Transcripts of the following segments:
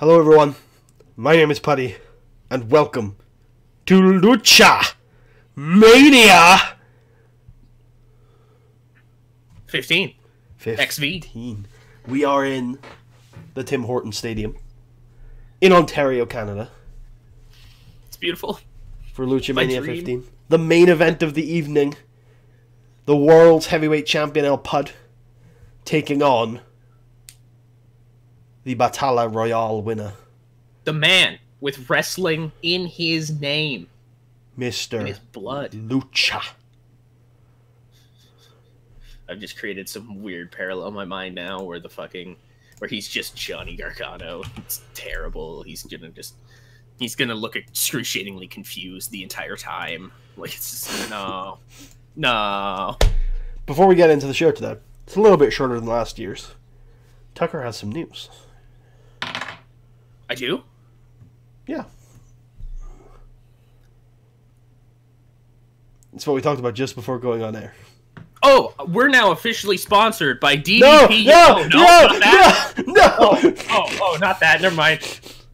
Hello everyone, my name is Putty, and welcome to Lucha Mania 15. XV. We are in the Tim Hortons Stadium in Ontario, Canada. It's beautiful. For Lucha Mania 15. The main event of the evening. The world's heavyweight champion El Pud taking on the Batalla Royale winner. The man with wrestling in his name. Mr. In his blood. Lucha. I've just created some weird parallel in my mind now where where he's just Johnny Gargano. It's terrible. He's gonna look excruciatingly confused the entire time. Like, it's just, no. Before we get into the show today, it's a little bit shorter than last year's. Tucker has some news. I do? Yeah. It's what we talked about just before going on air. Oh, we're now officially sponsored by DDP. No, not that. Oh, not that. Never mind.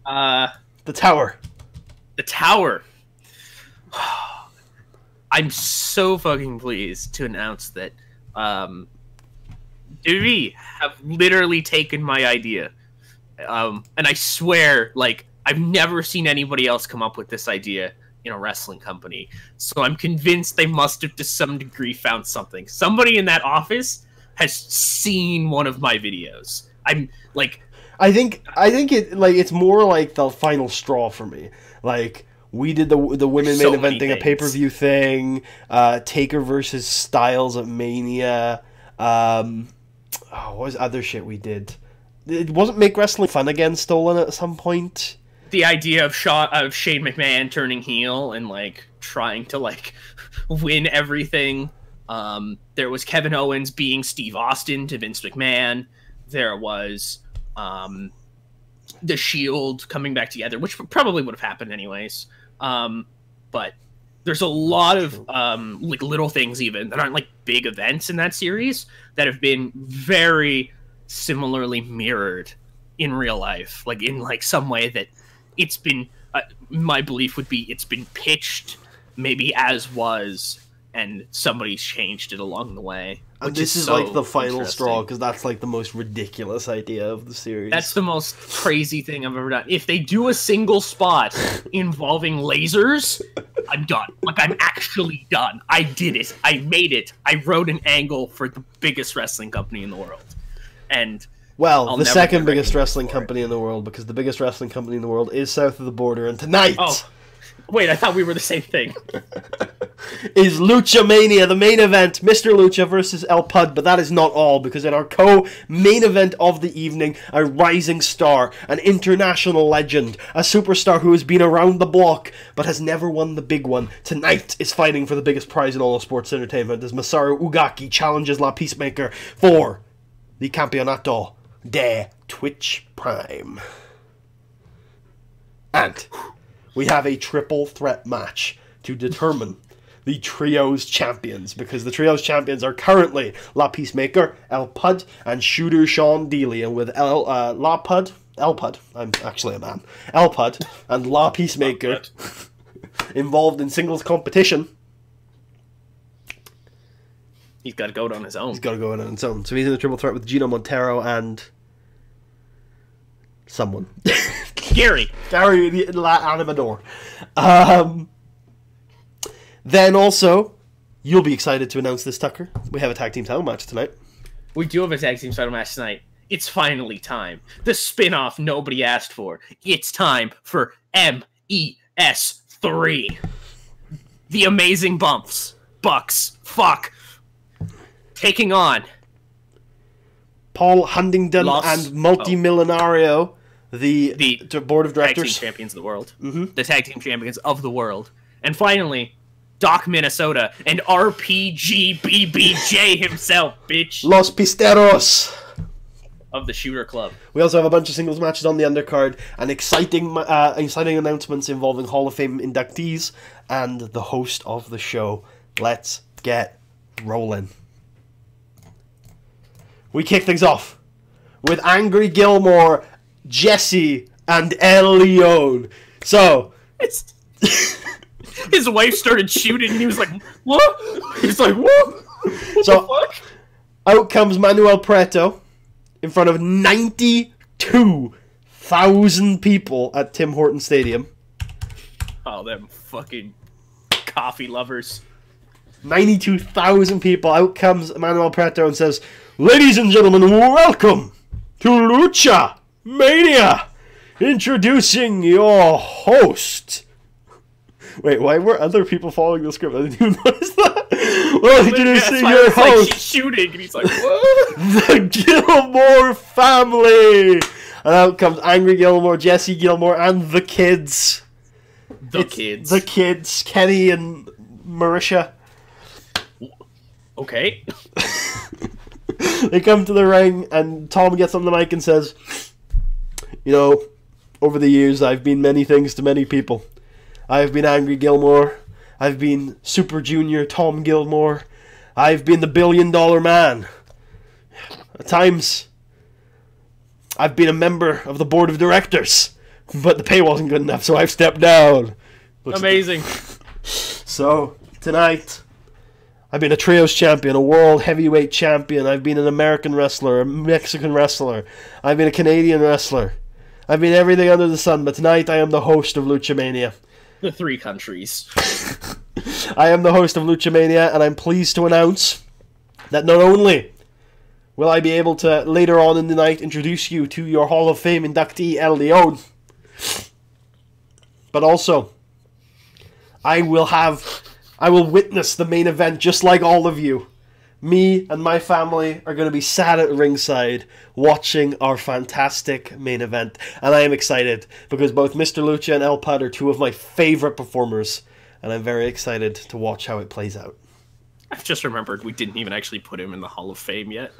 The Tower. The Tower. I'm so fucking pleased to announce that DV have literally taken my idea. And I swear, like, I've never seen anybody else come up with this idea in a wrestling company. So I'm convinced they must have, to some degree, found something. Somebody in that office has seen one of my videos. I think it's more like the final straw for me. Like, we did the women main eventing, a pay-per-view thing, Taker versus Styles at Mania. What was other shit we did? It wasn't Make Wrestling Fun Again stolen at some point? The idea of Shane McMahon turning heel and, like, trying to, like, win everything. There was Kevin Owens being Steve Austin to Vince McMahon. There was the Shield coming back together, which probably would have happened anyways. But there's a lot of like little things even that aren't like big events in that series that have been very similarly mirrored in real life, like in like some way that it's been my belief would be it's been pitched maybe as was and somebody's changed it along the way. And this is so like the final straw, because that's like the most ridiculous idea of the series. That's the most crazy thing I've ever done. If they do a single spot involving lasers, I'm done. Like, I'm actually done. I did it. I made it. I wrote an angle for the biggest wrestling company in the world. And the second biggest wrestling company in the world, because the biggest wrestling company in the world is south of the border, and tonight... Oh, wait, I thought we were the same thing. Is Lucha Mania, the main event, Mr. Lucha versus El Pud, but that is not all, because in our co-main event of the evening, a rising star, an international legend, a superstar who has been around the block, but has never won the big one, tonight is fighting for the biggest prize in all of sports entertainment, as Masaru Ugaki challenges La Peacemaker for the Campeonato de Twitch Prime. And we have a triple threat match to determine the Trios champions, because the Trios champions are currently La Peacemaker, El Pud, and Shooter Sean Dealey, and with El Pud, I'm actually a man, El Pud and La Peacemaker involved in singles competition. He's got to go on his own. He's got to go on his own. So he's in a triple threat with Gino Montero and someone. Gary the Animador. Then also, you'll be excited to announce this, Tucker. We have a tag team title match tonight. We do have a tag team title match tonight. It's finally time. The spin-off nobody asked for. It's time for MES3. The Amazing Bucks. Fuck. Taking on Paul Huntington and Multimillonario, the board of directors. Tag team champions of the world. Mm-hmm. The tag team champions of the world. And finally, Doc Minnesota and RTG BBJ himself, bitch. Los Pisteros of the Shooter Club. We also have a bunch of singles matches on the undercard and exciting announcements involving Hall of Fame inductees and the host of the show. Let's get rolling. We kick things off with Angry Gilmore, Jesse, and El Leon. So, his wife started shooting, and he was like, "What?" He's like, "What? What So- the fuck?" out comes Manuel Preto in front of 92,000 people at Tim Hortons Stadium. Oh, them fucking coffee lovers. 92,000 people. Out comes Manuel Preto and says, "Ladies and gentlemen, welcome to Lucha Mania. Introducing your host." Wait, why were other people following the script? I didn't even notice that. Well, introducing your Like, host, she's shooting, and he's like, "What?" the Gilmore family. And out comes Angry Gilmore, Jesse Gilmore, and the kids. The kids. The kids, Kenny and Marisha. Okay. They come to the ring, and Tom gets on the mic and says, "You know, over the years, I've been many things to many people. I've been Angry Gilmore. I've been Super Junior Tom Gilmore. I've been the $1 billion man. At times, I've been a member of the board of directors, but the pay wasn't good enough, so I've stepped down." Amazing. So, tonight, I've been a trios champion, a world heavyweight champion. I've been an American wrestler, a Mexican wrestler. I've been a Canadian wrestler. I've been everything under the sun, but tonight I am the host of Lucha Mania. The 3 countries. I am the host of Lucha Mania, and I'm pleased to announce that not only will I be able to, later on in the night, introduce you to your Hall of Fame inductee, El Leon, but also, I will witness the main event just like all of you. Me and my family are going to be sat at ringside watching our fantastic main event. And I am excited because both Mr. Lucha and El Pud are 2 of my favorite performers. And I'm very excited to watch how it plays out. I've just remembered we didn't even actually put him in the Hall of Fame yet.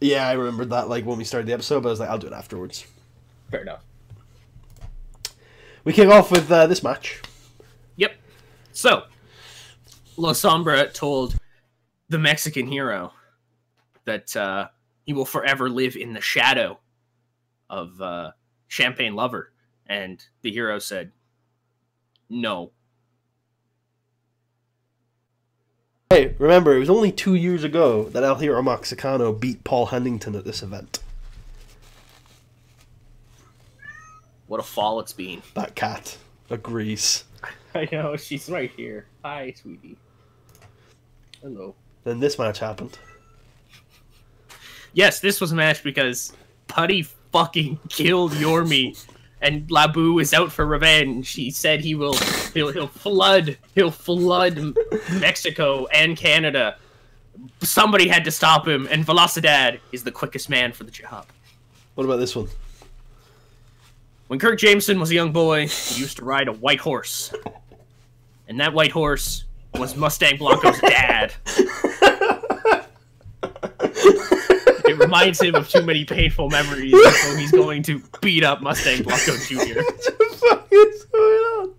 Yeah, I remembered that like when we started the episode, but I was like, I'll do it afterwards. Fair enough. We kick off with this match. Yep. So, La Sombra told the Mexican hero that he will forever live in the shadow of Champagne Lover. And the hero said, no. Hey, remember, it was only 2 years ago that El Hero Mexicano beat Paul Hennington at this event. What a fall it's been. That cat agrees. I know, she's right here. Hi, sweetie. Hello. Then this match happened. Yes, this was a match because Putty fucking killed Yormi, and Labu is out for revenge. He said he'll flood Mexico and Canada. Somebody had to stop him, and Velocidad is the quickest man for the job. What about this one? When Kirk Jameson was a young boy, he used to ride a white horse. And that white horse was Mustang Blanco's dad. It reminds him of too many painful memories, so he's going to beat up Mustang Blanco Jr. What the fuck is going on?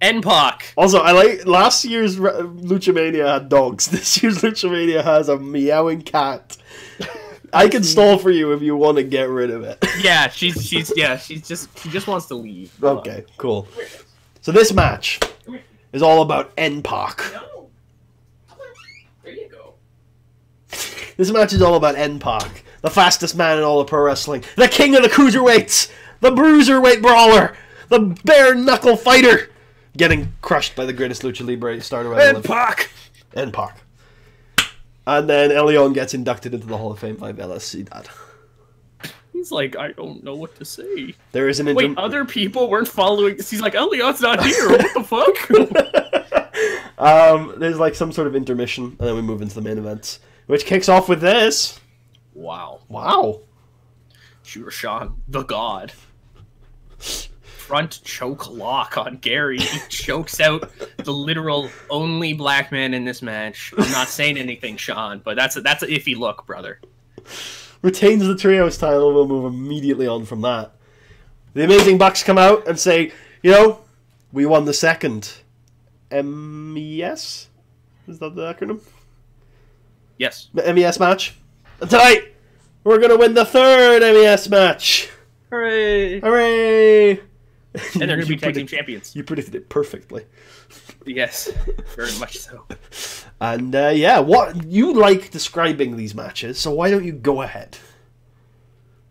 NPOC. Also, I like last year's Lucha Mania had dogs. This year's Lucha Mania has a meowing cat. I can stall for you if you want to get rid of it. Yeah, she just wants to leave. Okay, cool. So this match is all about NPOC. No. There you go. This match is all about NPOC, the fastest man in all of pro wrestling, the king of the cruiserweights, the bruiserweight brawler, the bare knuckle fighter, getting crushed by the greatest lucha libre starter ever lived. NPOC. And then El Leon gets inducted into the Hall of Fame by Velocidad. He's like, I don't know what to say. There is an Wait, other people weren't following this. He's like, El Leon's not here. What the fuck? There's like some sort of intermission, and then we move into the main events, which kicks off with this. Wow. Wow. Shooter Sean, the god. Front choke lock on Gary. He chokes out the literal only black man in this match. I'm not saying anything, Sean, but that's an iffy look, brother. Retains the trios title. We'll move immediately on from that. The Amazing Bucks come out and say, you know, we won the second MES? Is that the acronym? Yes. The MES match. And tonight, We're gonna win the third MES match. Hooray! Hooray! And they're gonna be tag team champions. You predicted it perfectly. Yes, very much so. And yeah, what you like describing these matches, so why don't you go ahead?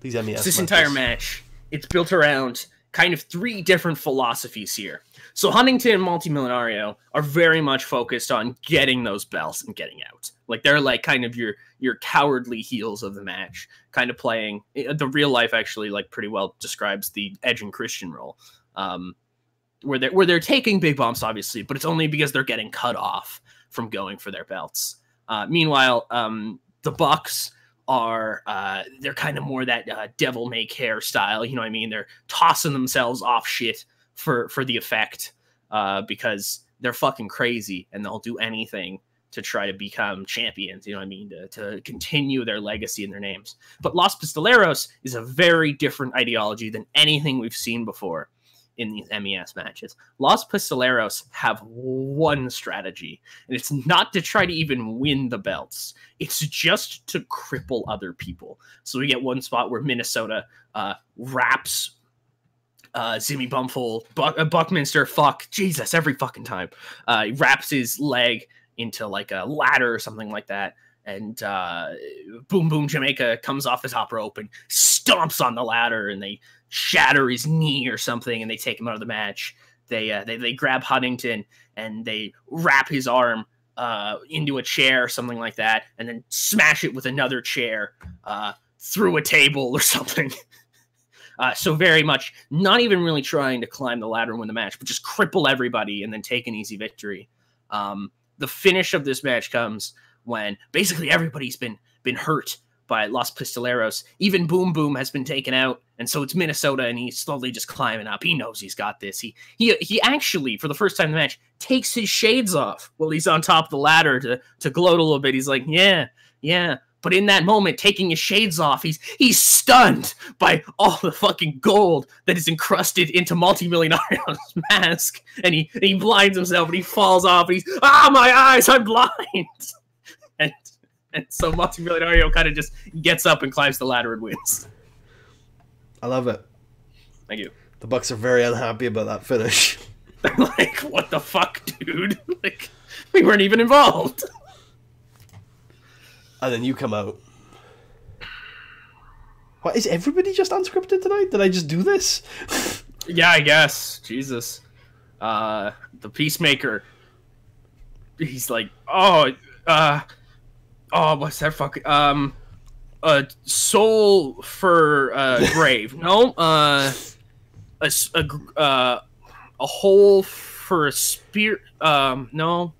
These MES This matches. entire match, it's built around kind of 3 different philosophies here. So Huntington and Multimillonario are very much focused on getting those belts and getting out. Like they're like kind of your cowardly heels of the match, kind of playing the real life actually like pretty well describes the Edge and Christian role, where they're taking big bumps obviously, but it's only because they're getting cut off from going for their belts. Meanwhile, the Bucks are they're kind of more that devil may care style. You know what I mean? They're tossing themselves off shit for the effect because they're fucking crazy and they'll do anything to try to become champions, you know what I mean, to continue their legacy and their names. But Los Pistoleros is a very different ideology than anything we've seen before in these MES matches. Los Pistoleros have one strategy, and it's not to try to even win the belts. It's just to cripple other people. So we get one spot where Minnesota wraps Zimmy Bumful, Buckminster, Jesus, every fucking time. He wraps his leg into like a ladder or something like that, and Boom Boom Jamaica comes off the top rope and stomps on the ladder, and they shatter his knee or something, and they take him out of the match. They grab Huntington and they wrap his arm into a chair or something like that, and then smash it with another chair through a table or something. So very much not even really trying to climb the ladder and win the match, but just cripple everybody and then take an easy victory. The finish of this match comes when basically everybody's been hurt by Los Pistoleros. Even Boom Boom has been taken out, and so it's Minnesota, and he's slowly just climbing up. He knows he's got this. He actually, for the first time in the match, takes his shades off while he's on top of the ladder to gloat a little bit. He's like, yeah. But in that moment, taking his shades off, he's stunned by all the fucking gold that is encrusted into Multimillionario's mask, and he blinds himself, and he falls off, and he's, my eyes, I'm blind! And so Multimillonario kind of just gets up and climbs the ladder and wins. I love it. Thank you. The Bucks are very unhappy about that finish. They're like, what the fuck, dude? Like, we weren't even involved. And then you come out. What, is everybody just unscripted tonight? Did I just do this? Yeah, I guess. Jesus. The Peacemaker. He's like, what's that fucking soul for grave? No, a hole for a spear. No,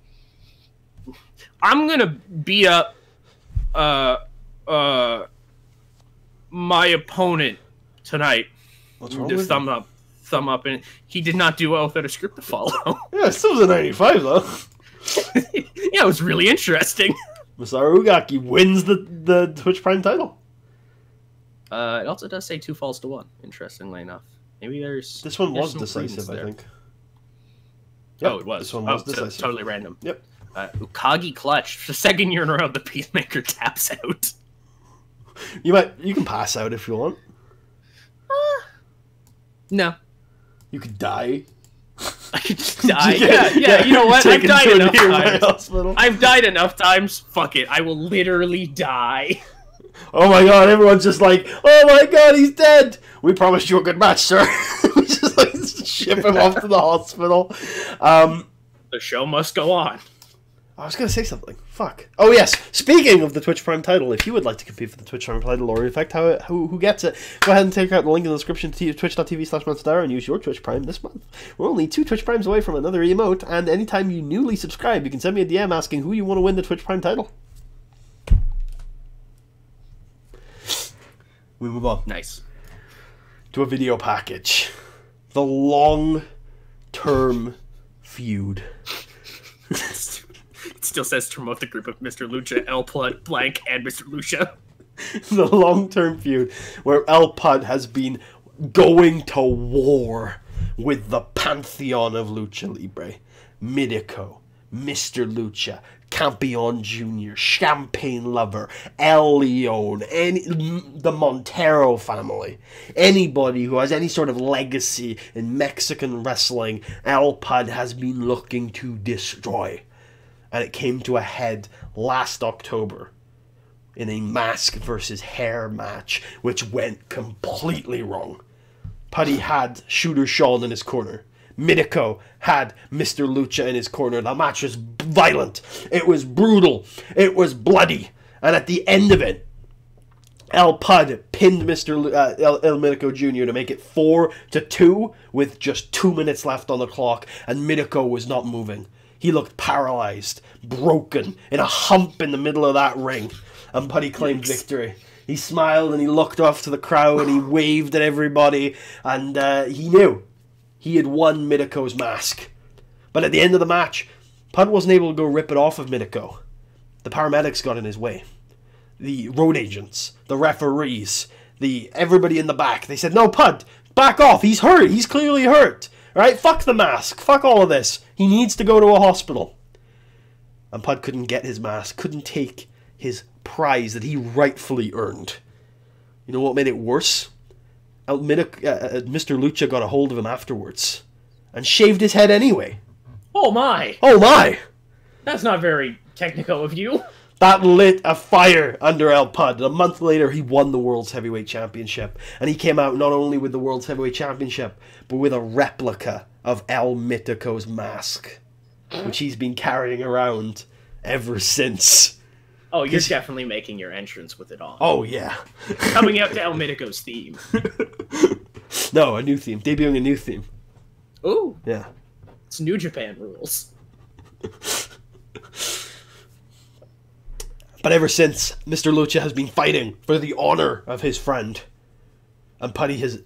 I'm gonna beat up my opponent tonight. What's wrong with thumb up, and he did not do well without a script to follow. Yeah, it still was a 95 though. Yeah, it was really interesting. Masaru Ugaki wins the Twitch Prime title. It also does say 2 falls to 1, interestingly enough. Maybe this one was decisive, I think. Yep, it was. This one was decisive. Totally random. Yep. Ukagi clutch. For the second year in a row, the Peacemaker taps out. You can pass out if you want. No. You could die. I could just die. Yeah, you know what? I've died enough times. I've died enough times. Fuck it. I will literally die. Oh my god, everyone's just like, oh my god, he's dead. We promised you a good match, sir. We just like ship him off to the hospital. The show must go on. I was going to say something. Fuck. Oh, yes. Speaking of the Twitch Prime title, if you would like to compete for the Twitch Prime title, or in fact, who gets it, go ahead and take out the link in the description to twitch.tv/Monster and use your Twitch Prime this month. We're only 2 Twitch Primes away from another emote, and anytime you newly subscribe, you can send me a DM asking who you want to win the Twitch Prime title. We move on. Nice. To a video package. The long-term feud. It still says to promote the group of Mr. Lucha, L Plud, Blank, and Mr. Lucha. The long-term feud where El Pud has been going to war with the pantheon of Lucha Libre. Midico, Mr. Lucha, Campeon Jr., Champagne Lover, El Leon, the Montero family, anybody who has any sort of legacy in Mexican wrestling, El Pud has been looking to destroy. And it came to a head last October in a mask versus hair match, which went completely wrong. Puddy had Shooter Sean in his corner. Midiko had Mr. Lucha in his corner. The match was violent. It was brutal. It was bloody. And at the end of it, El Pud pinned El Midiko Jr. to make it 4-2 with just 2 minutes left on the clock, and Midiko was not moving. He looked paralyzed, broken, in a hump in the middle of that ring. And Puddy claimed victory. He smiled and he looked off to the crowd and he waved at everybody, and he knew he had won Midiko's mask. But at the end of the match, Pud wasn't able to go rip it off of Midiko. The paramedics got in his way. The road agents, the referees, everybody in the back, they said, "No, Pud, back off, he's hurt, he's clearly hurt. Right? Fuck the mask, fuck all of this. He needs to go to a hospital." And Pud couldn't get his mask, couldn't take his prize that he rightfully earned. You know what made it worse? Mr. Lucha got a hold of him afterwards and shaved his head anyway. Oh my! Oh my! That's not very technical of you. That lit a fire under El Pud. A month later, he won the World's Heavyweight Championship. And he came out not only with the World's Heavyweight Championship, but with a replica of El Mitico's mask, which he's been carrying around ever since. Oh, you're definitely making your entrance with it on. Oh, yeah. Coming out to El Mitico's theme. No, a new theme. Debuting a new theme. Ooh. Yeah. It's New Japan rules. But ever since, Mr. Lucha has been fighting for the honor of his friend. And Puddy has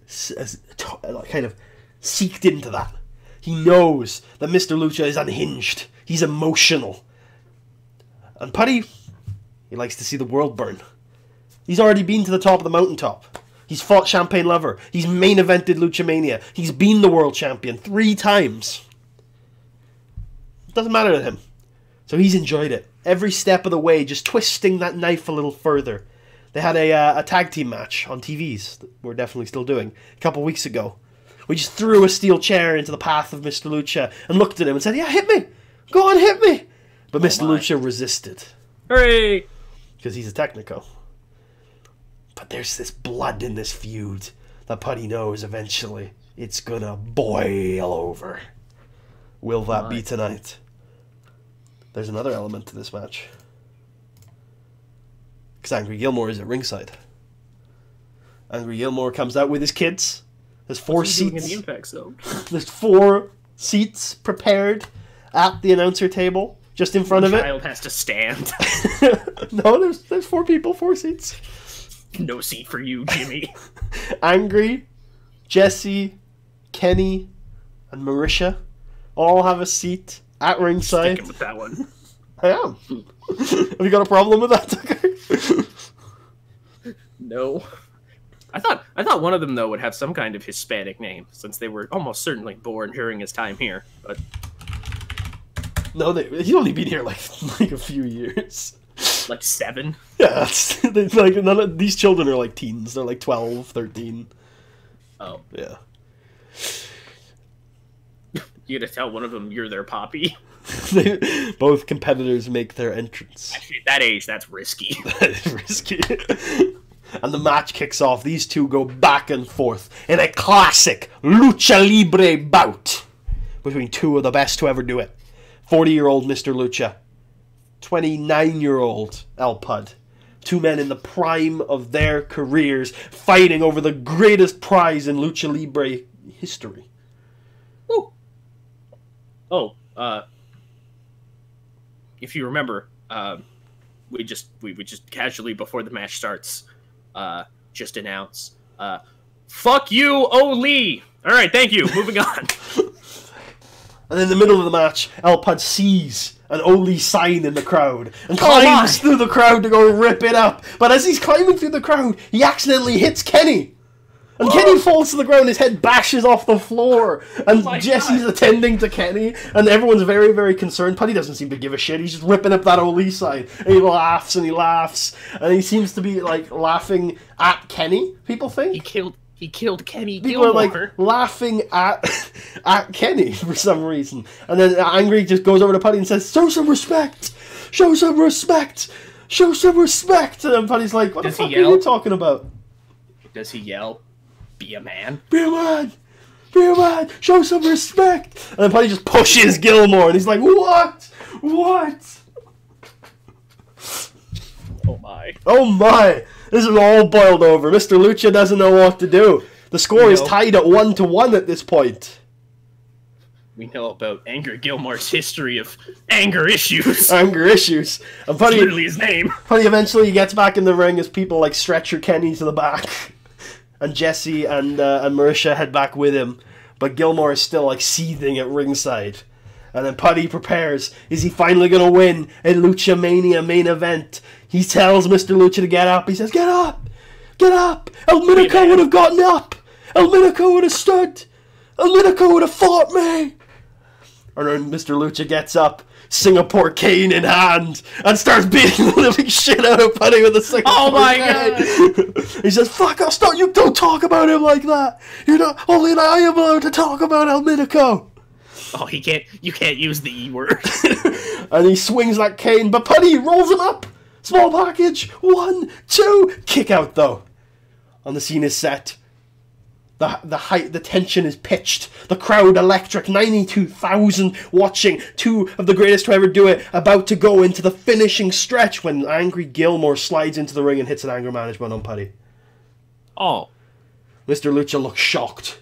kind of seeked into that. He knows that Mr. Lucha is unhinged. He's emotional. And Puddy, he likes to see the world burn. He's already been to the top of the mountaintop. He's fought Champagne Lover. He's main evented Luchamania. He's been the world champion 3 times. It doesn't matter to him. So he's enjoyed it. Every step of the way, just twisting that knife a little further. They had a tag team match on TVs that we're definitely still doing a couple weeks ago. We just threw a steel chair into the path of Mr. Lucha and looked at him and said, "Yeah, hit me. Go on, hit me." But Mr. Lucha resisted. Hooray! Because he's a technico. But there's this blood in this feud that Puddy knows eventually it's gonna boil over. Will that be tonight? There's another element to this match. Because Angry Gilmore is at ringside. Angry Gilmore comes out with his kids. There's 4 seats. In the Impact Zone? There's 4 seats prepared at the announcer table, just in front of it. Child has to stand. No, there's 4 people, 4 seats. No seat for you, Jimmy. Angry, Jesse, Kenny, and Marisha all have a seat at ringside. Sticking with that one. I am. Have you got a problem with that, Tucker? No. I thought one of them though would have some kind of Hispanic name, since they were almost certainly born during his time here. But no, he's only been here like a few years. Like 7. Yeah, like these children are like teens. They're like 12, 13. Oh. Yeah. You gotta tell one of them you're their poppy. Both competitors make their entrance. Actually, at that age, that's risky. That is risky. And the match kicks off. These two go back and forth in a classic lucha libre bout between 2 of the best to ever do it. 40-year-old Mr. Lucha, 29-year-old El Pud. 2 men in the prime of their careers fighting over the greatest prize in lucha libre history. Ooh. Oh, if you remember, we just casually before the match starts, just announce, "Fuck you, Oli." All right, thank you. Moving on. And in the middle of the match, El Pud sees an Oli sign in the crowd and climbs through the crowd to go rip it up. But as he's climbing through the crowd, he accidentally hits Kenny. And Kenny falls to the ground, his head bashes off the floor, and Jesse's attending to Kenny, and everyone's very, very concerned. Putty doesn't seem to give a shit, he's just ripping up that Oli side, and he laughs, and he seems to be, like, laughing at Kenny, people think. He killed Kenny People Gilmore. are, like, laughing at Kenny for some reason. And then Angry just goes over to Putty and says, show some respect! Show some respect! Show some respect! And then Putty's like, what the fuck are you talking about? Does he yell? Be a man. Be a man! Be a man! Show some respect! And then Putty just pushes Gilmore, and he's like, what? What? Oh my. Oh my! This is all boiled over. Mr. Lucha doesn't know what to do. The score is tied at 1-1 at this point. We know about Angry Gilmore's history of anger issues. Anger issues. And Putty, literally his name. Putty eventually gets back in the ring as people like Stretcher Kenny to the back. And Jesse and Marisha head back with him, but Gilmore is still like seething at ringside. And then Putty prepares. Is he finally going to win a Lucha Mania main event? He tells Mr. Lucha to get up. He says, get up! Get up! El Minico would have gotten up! El Minico would have stood! El Minico would have fought me! And then Mr. Lucha gets up, Singapore cane in hand, and starts beating the living shit out of Putty with a Singapore cane. God! He says, fuck, I'll start. You don't talk about him like that. You're not, only I am allowed to talk about El Minico. Oh, you can't use the E word. And he swings that cane, but Putty rolls him up. Small package. 1, 2. Kick out, though. And the scene is set. The tension is pitched. The crowd electric. 92,000 watching. 2 of the greatest to ever do it. About to go into the finishing stretch when Angry Gilmore slides into the ring and hits an anger management on Putty. Oh. Mr. Lucha looks shocked.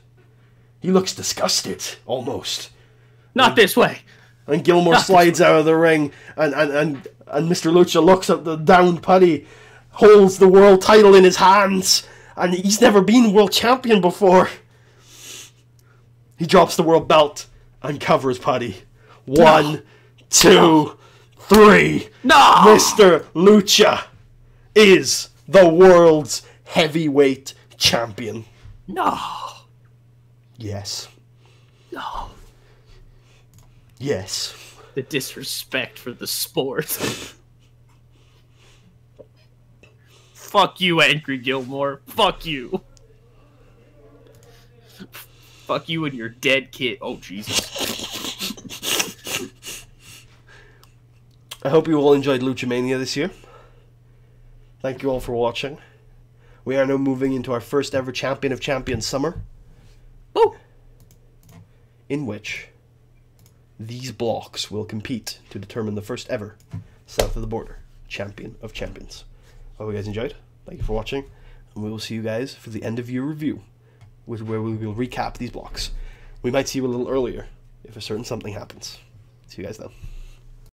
He looks disgusted, almost. Not this way. And Gilmore slides out of the ring, and Mr. Lucha looks at the downed Putty, holds the world title in his hands, and he's never been world champion before. He drops the world belt and covers Putty. 1, 2, 3. No! Mr. Lucha is the world's heavyweight champion. No. Yes. No. Yes. The disrespect for the sport. Fuck you, Angry Gilmore. Fuck you. Fuck you and your dead kid. Oh, Jesus. I hope you all enjoyed Lucha Mania this year. Thank you all for watching. We are now moving into our first ever Champion of Champions summer. Oh. In which these blocks will compete to determine the first ever south of the border Champion of Champions. Hope you guys enjoyed. Thank you for watching, and we will see you guys for the end of year review, where we will recap these blocks. We might see you a little earlier if a certain something happens. See you guys then.